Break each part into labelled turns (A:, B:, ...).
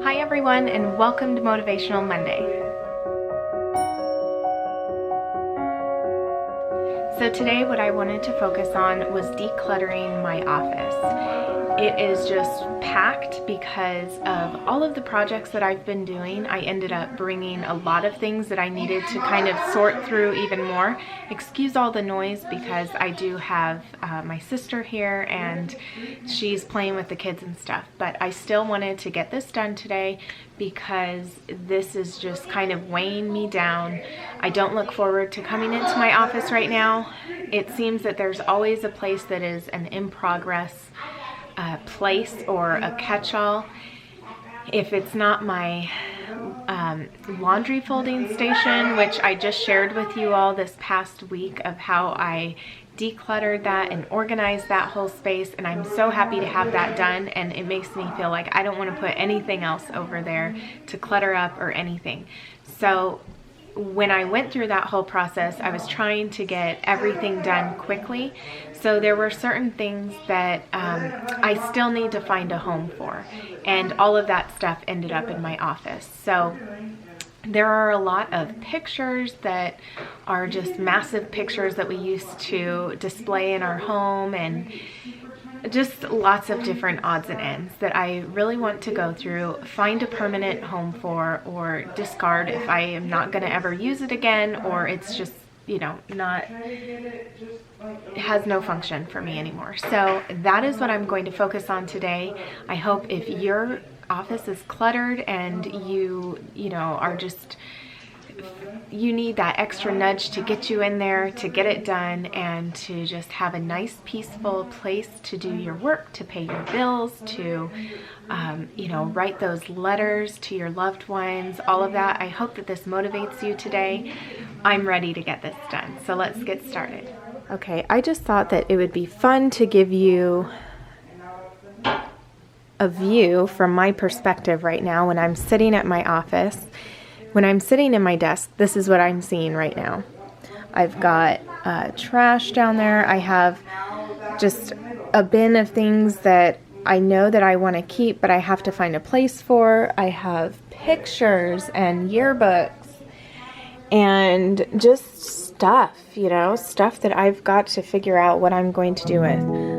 A: Hi everyone, and welcome to Motivational Monday. So today what I wanted to focus on was decluttering my office. It is just packed because of all of the projects that I've been doing. I ended up bringing a lot of things that I needed to kind of sort through even more. Excuse all the noise because I do have my sister here and she's playing with the kids and stuff, but I still wanted to get this done today because this is just kind of weighing me down. I don't look forward to coming into my office right now. It seems that there's always a place that is an in progress place or a catch-all. If it's not my laundry folding station, which I just shared with you all this past week of how I decluttered that and organized that whole space, and I'm so happy to have that done, and it makes me feel like I don't want to put anything else over there to clutter up or anything. So when I went through that whole process, I was trying to get everything done quickly. So there were certain things that I still need to find a home for. And all of that stuff ended up in my office. So there are a lot of pictures that are just massive pictures that we used to display in our home, and just lots of different odds and ends that I really want to go through, find a permanent home for, or discard if I am not going to ever use it again, or it's just, you know, it has no function for me anymore. So that is what I'm going to focus on today. I hope if your office is cluttered and you are just, you need that extra nudge to get you in there, to get it done, and to just have a nice peaceful place to do your work, to pay your bills, to write those letters to your loved ones, all of that. I hope that this motivates you today. I'm ready to get this done, so let's get started. Okay, I just thought that it would be fun to give you a view from my perspective right now when I'm sitting at my office. When I'm sitting in my desk, this is what I'm seeing right now. I've got trash down there. I have just a bin of things that I know that I want to keep, but I have to find a place for. I have pictures and yearbooks and just stuff, stuff that I've got to figure out what I'm going to do with.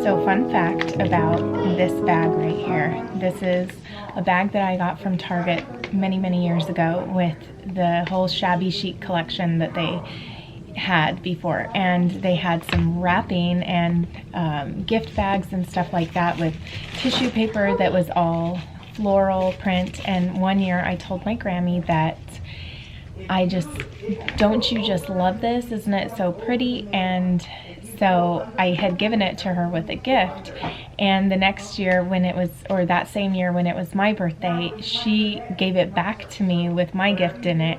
A: So fun fact about this bag right here. This is a bag that I got from Target many, many years ago with the whole shabby chic collection that they had before. And they had some wrapping and gift bags and stuff like that with tissue paper that was all floral print. And one year I told my Grammy that don't you just love this? Isn't it so pretty? And so I had given it to her with a gift, and the next year that same year when it was my birthday, she gave it back to me with my gift in it.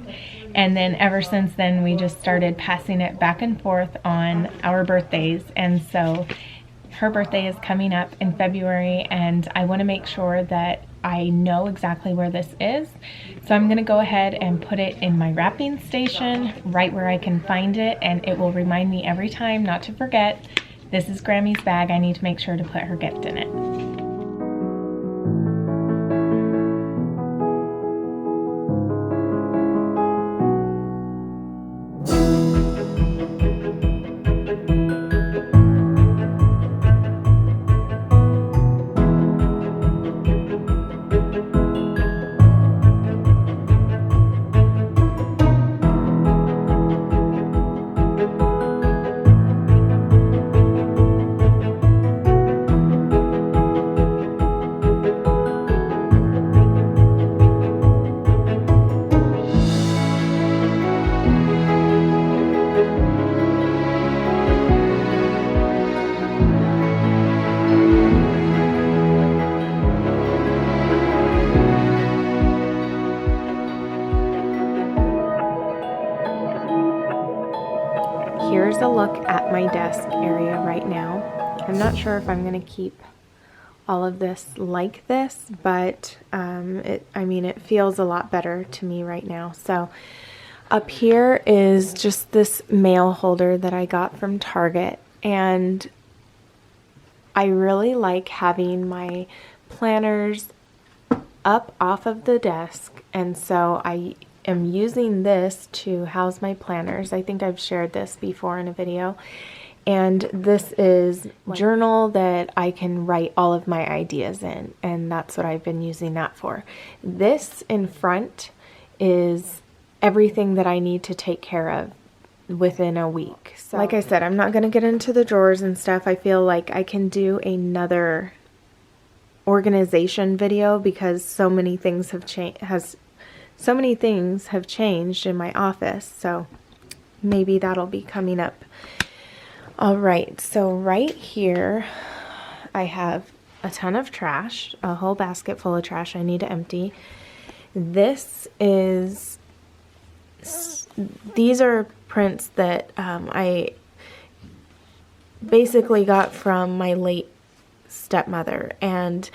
A: And then ever since then, we just started passing it back and forth on our birthdays. And so her birthday is coming up in February, and I want to make sure that I know exactly where this is. So I'm going to go ahead and put it in my wrapping station right where I can find it, and it will remind me every time not to forget, this is Grammy's bag. I need to make sure to put her gift in it. Here's a look at my desk area right now. I'm not sure if I'm going to keep all of this like this, but it feels a lot better to me right now. So up here is just this mail holder that I got from Target, and I really like having my planners up off of the desk, and so I am using this to house my planners. I think I've shared this before in a video. And this is a journal that I can write all of my ideas in, and that's what I've been using that for. This in front is everything that I need to take care of within a week. So, like I said, I'm not going to get into the drawers and stuff. I feel like I can do another organization video because so many things have changed in my office. So maybe that'll be coming up. All right, so right here I have a ton of trash, a whole basket full of trash I need to empty. These are prints that I basically got from my late stepmother, and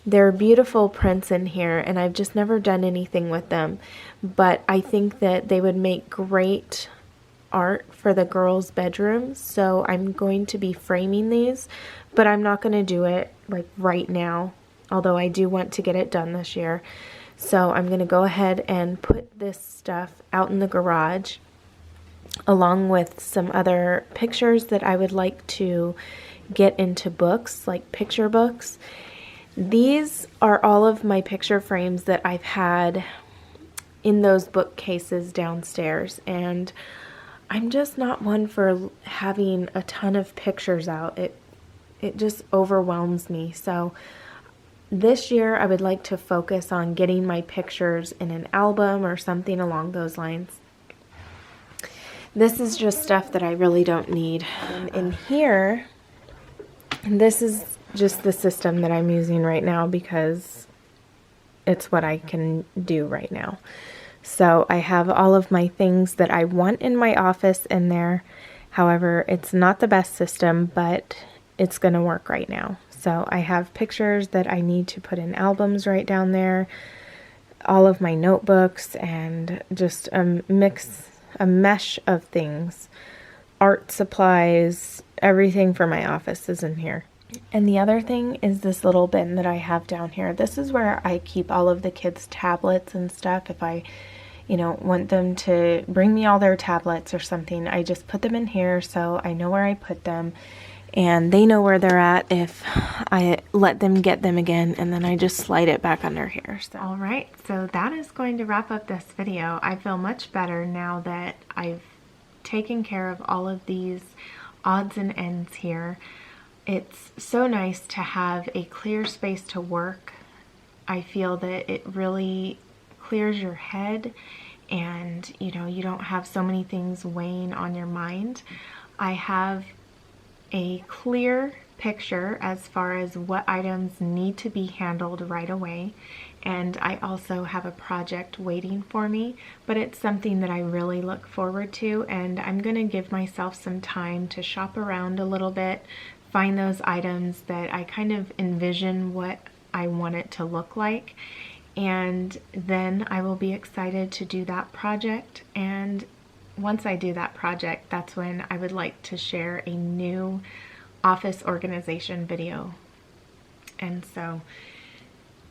A: they're beautiful prints in here, and I've just never done anything with them, but I think that they would make great art for the girls' bedrooms, so I'm going to be framing these, but I'm not going to do it like right now, although I do want to get it done this year. So I'm going to go ahead and put this stuff out in the garage along with some other pictures that I would like to get into books, like picture books. These are all of my picture frames that I've had in those bookcases downstairs, and I'm just not one for having a ton of pictures out. It just overwhelms me. So this year I would like to focus on getting my pictures in an album or something along those lines. This is just stuff that I really don't need. And in here, this is just the system that I'm using right now because it's what I can do right now. So I have all of my things that I want in my office in there. However, it's not the best system, but it's going to work right now. So I have pictures that I need to put in albums right down there, all of my notebooks, and just a mesh of things. Art supplies, everything for my office is in here. And the other thing is this little bin that I have down here. This is where I keep all of the kids' tablets and stuff. If I, want them to bring me all their tablets or something, I just put them in here so I know where I put them. And they know where they're at if I let them get them again, and then I just slide it back under here. So. All right, so that is going to wrap up this video. I feel much better now that I've taken care of all of these odds and ends here. It's so nice to have a clear space to work. I feel that it really clears your head, and you don't have so many things weighing on your mind. I have a clear picture as far as what items need to be handled right away, and I also have a project waiting for me, but it's something that I really look forward to, and I'm going to give myself some time to shop around a little bit, find those items that I kind of envision what I want it to look like, and then I will be excited to do that project. And once I do that project, that's when I would like to share a new office organization video. And so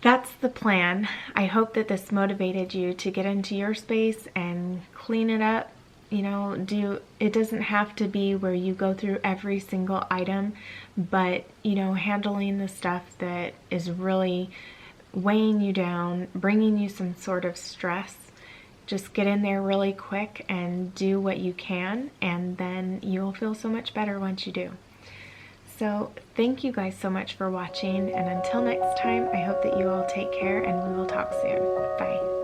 A: that's the plan. I hope that this motivated you to get into your space and clean it up. It doesn't have to be where you go through every single item, but handling the stuff that is really weighing you down, bringing you some sort of stress. Just get in there really quick and do what you can, and then you'll feel so much better once you do. So thank you guys so much for watching, and until next time, I hope that you all take care, and we will talk soon. Bye.